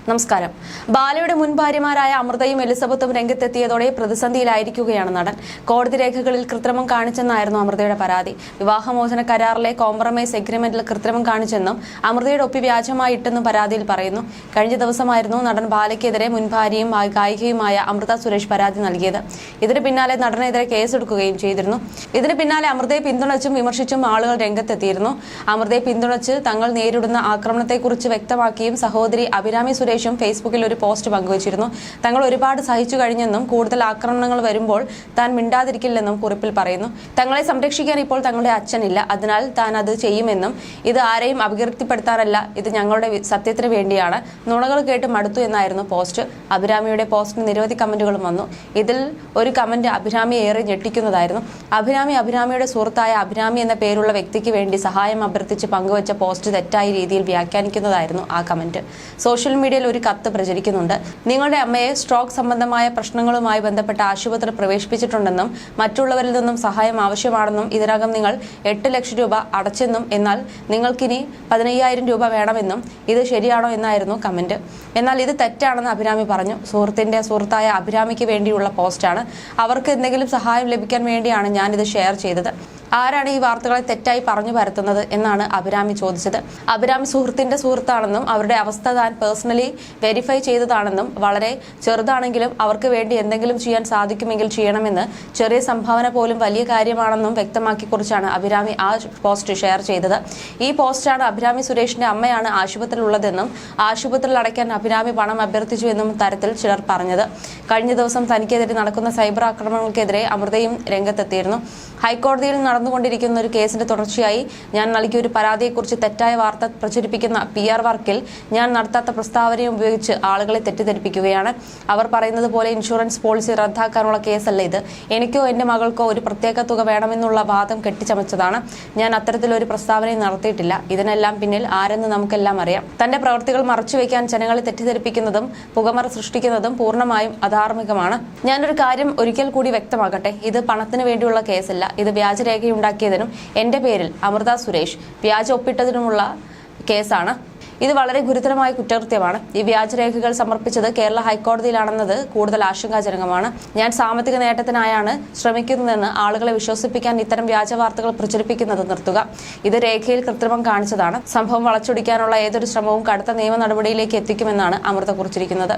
നമസ്കാരം. ബാലയുടെ മുൻ ഭാര്യമാരായ അമൃതയും എലിസബത്തും രംഗത്തെത്തിയതോടെ പ്രതിസന്ധിയിലായിരിക്കുകയാണ് നടൻ. കോടതി രേഖകളിൽ കൃത്രിമം കാണിച്ചെന്നായിരുന്നു അമൃതയുടെ പരാതി. വിവാഹമോചന കരാറിലെ കോംപ്രമൈസ് എഗ്രിമെന്റിൽ കൃത്രിമം കാണിച്ചെന്നും അമൃതയുടെ ഒപ്പി വ്യാജമായി ഇട്ടെന്നും പരാതിയിൽ പറയുന്നു. കഴിഞ്ഞ ദിവസമായിരുന്നു നടൻ ബാലയ്ക്കെതിരെ മുൻ ഭാര്യയും ഗായികയുമായ അമൃത സുരേഷ് പരാതി നൽകിയത്. ഇതിന് പിന്നാലെ നടനെതിരെ കേസെടുക്കുകയും ചെയ്തിരുന്നു. ഇതിന് പിന്നാലെ അമൃതയെ പിന്തുണച്ചും വിമർശിച്ചും ആളുകൾ രംഗത്തെത്തിയിരുന്നു. അമൃതയെ പിന്തുണച്ച് തങ്ങൾ നേരിടുന്ന ആക്രമണത്തെക്കുറിച്ച് വ്യക്തമാക്കിയും സഹോദരി അഭിരാമി സുരേഷും ഫേസ്ബുക്കിൽ ഒരു പോസ്റ്റ് പങ്കുവച്ചിരുന്നു. തങ്ങൾ ഒരുപാട് സഹിച്ചു കഴിഞ്ഞെന്നും കൂടുതൽ ആക്രമണങ്ങൾ വരുമ്പോൾ താൻ മിണ്ടാതിരിക്കില്ലെന്നും കുറിപ്പിൽ പറയുന്നു. തങ്ങളെ സംരക്ഷിക്കാൻ ഇപ്പോൾ തങ്ങളുടെ അച്ഛനില്ല, അതിനാൽ താൻ അത് ചെയ്യുമെന്നും ഇത് ആരെയും അപകീർത്തിപ്പെടുത്താനല്ല, ഇത് ഞങ്ങളുടെ സത്യത്തിന് വേണ്ടിയാണ്, നുണകൾ കേട്ട് മടുത്തു എന്നായിരുന്നു പോസ്റ്റ്. അഭിരാമിയുടെ പോസ്റ്റിന് നിരവധി കമന്റുകളും വന്നു. ഇതിൽ ഒരു കമന്റ് അഭിരാമി ഏറെ ഞെട്ടിക്കുന്നതായിരുന്നു. അഭിരാമിയുടെ സുഹൃത്തായ അഭിരാമി എന്ന പേരുള്ള വ്യക്തിക്ക് വേണ്ടി സഹായം അഭ്യർത്ഥിച്ച് പങ്കുവച്ച പോസ്റ്റ് തെറ്റായ രീതിയിൽ വ്യാഖ്യാനിക്കുന്നതായിരുന്നു ആ കമന്റ്. സോഷ്യൽ മീഡിയയിൽ ഒരു കത്ത് പ്രചരിക്കുന്നുണ്ട്. നിങ്ങളുടെ അമ്മയെ സ്ട്രോക്ക് സംബന്ധമായ പ്രശ്നങ്ങളുമായി ബന്ധപ്പെട്ട ആശുപത്രി പ്രവേശിപ്പിച്ചിട്ടുണ്ടെന്നും മറ്റുള്ളവരിൽ നിന്നും സഹായം ആവശ്യമാണെന്നും ഇതിനകം നിങ്ങൾ 8 ലക്ഷം രൂപ അടച്ചെന്നും എന്നാൽ നിങ്ങൾക്കിനി 15,000 രൂപ വേണമെന്നും ഇത് ശരിയാണോ എന്നായിരുന്നു കമന്റ്. എന്നാൽ ഇത് തെറ്റാണെന്ന് അഭിരാമി പറഞ്ഞു. സുഹൃത്തായ അഭിരാമിക്ക് വേണ്ടിയുള്ള പോസ്റ്റാണ്. അവർക്ക് എന്തെങ്കിലും സഹായം ലഭിക്കാൻ വേണ്ടിയാണ് ഞാനിത് ഷെയർ ചെയ്തത്. ആരാണ് ഈ വാർത്തകളെ തെറ്റായി പറഞ്ഞു പരത്തുന്നത് എന്നാണ് അഭിരാമി ചോദിച്ചത്. അഭിരാമി സുഹൃത്തിന്റെ സുഹൃത്താണെന്നും അവരുടെ അവസ്ഥ താൻ പേഴ്സണലി വെരിഫൈ ചെയ്തതാണെന്നും വളരെ ചെറുതാണെങ്കിലും അവർക്ക് വേണ്ടി എന്തെങ്കിലും ചെയ്യാൻ സാധിക്കുമെങ്കിൽ ചെയ്യണമെന്ന്, ചെറിയ സംഭാവന പോലും വലിയ കാര്യമാണെന്നും വ്യക്തമാക്കി കുറിച്ചാണ് അഭിരാമി ആ പോസ്റ്റ് ഷെയർ ചെയ്തത്. ഈ പോസ്റ്റാണ് അഭിരാമി സുരേഷിന്റെ അമ്മയാണ് ആശുപത്രിയിലുള്ളതെന്നും ആശുപത്രിയിൽ അടയ്ക്കാൻ അഭിരാമി പണം അഭ്യർത്ഥിച്ചു എന്നും തരത്തിൽ ചിലർ പറഞ്ഞത്. കഴിഞ്ഞ ദിവസം തനിക്കെതിരെ നടക്കുന്ന സൈബർ ആക്രമണങ്ങൾക്കെതിരെ അമൃതയും രംഗത്തെത്തിയിരുന്നു. ഹൈക്കോടതിയിൽ നടന്നുകൊണ്ടിരിക്കുന്ന ഒരു കേസിന്റെ തുടർച്ചയായി ഞാൻ നൽകിയ ഒരു പരാതിയെക്കുറിച്ച് തെറ്റായ വാർത്ത പ്രചരിപ്പിക്കുന്ന PR വർക്കിൽ ഞാൻ നടത്താത്ത പ്രസ്താവനയും ഉപയോഗിച്ച് ആളുകളെ തെറ്റിദ്ധരിപ്പിക്കുകയാണ്. അവർ പറയുന്നത് പോലെ ഇൻഷുറൻസ് പോളിസി റദ്ദാക്കാനുള്ള കേസല്ല ഇത്. എനിക്കോ എന്റെ മകൾക്കോ ഒരു പ്രത്യേക തുക വേണമെന്നുള്ള വാദം കെട്ടിച്ചമച്ചതാണ്. ഞാൻ അത്തരത്തിലൊരു പ്രസ്താവനയും നടത്തിയിട്ടില്ല. ഇതിനെല്ലാം പിന്നിൽ ആരെന്ന് നമുക്കെല്ലാം അറിയാം. തന്റെ പ്രവൃത്തികൾ മറച്ചുവെക്കാൻ ജനങ്ങളെ തെറ്റിദ്ധരിപ്പിക്കുന്നതും പുകമറ സൃഷ്ടിക്കുന്നതും പൂർണ്ണമായും അധാർമികമാണ്. ഞാനൊരു കാര്യം ഒരിക്കൽ കൂടി വ്യക്തമാക്കട്ടെ. ഇത് പണത്തിന് വേണ്ടിയുള്ള കേസല്ല. ഇത് വ്യാജരേഖയുണ്ടാക്കിയതിനും എന്റെ പേരിൽ അമൃത സുരേഷ് വ്യാജ ഒപ്പിട്ടതിനുമുള്ള കേസാണ്. ഇത് വളരെ ഗുരുതരമായ കുറ്റകൃത്യമാണ്. ഈ വ്യാജരേഖകൾ സമർപ്പിച്ചത് കേരള ഹൈക്കോടതിയിലാണെന്നത് കൂടുതൽ ആശങ്കാജനകമാണ്. ഞാൻ സാമ്പത്തിക നേട്ടത്തിനായാണ് ശ്രമിക്കുന്നതെന്ന് ആളുകളെ വിശ്വസിപ്പിക്കാൻ ഇത്തരം വ്യാജ വാർത്തകൾ പ്രചരിപ്പിക്കുന്നത് നിർത്തുക. ഇത് രേഖയിൽ കൃത്രിമം കാണിച്ചതാണ്. സംഭവം വളച്ചൊടിക്കാനുള്ള ഏതൊരു ശ്രമവും കടുത്ത നിയമ നടപടിയിലേക്ക് എത്തിക്കുമെന്നാണ് അമൃത കുറിച്ചിരിക്കുന്നത്.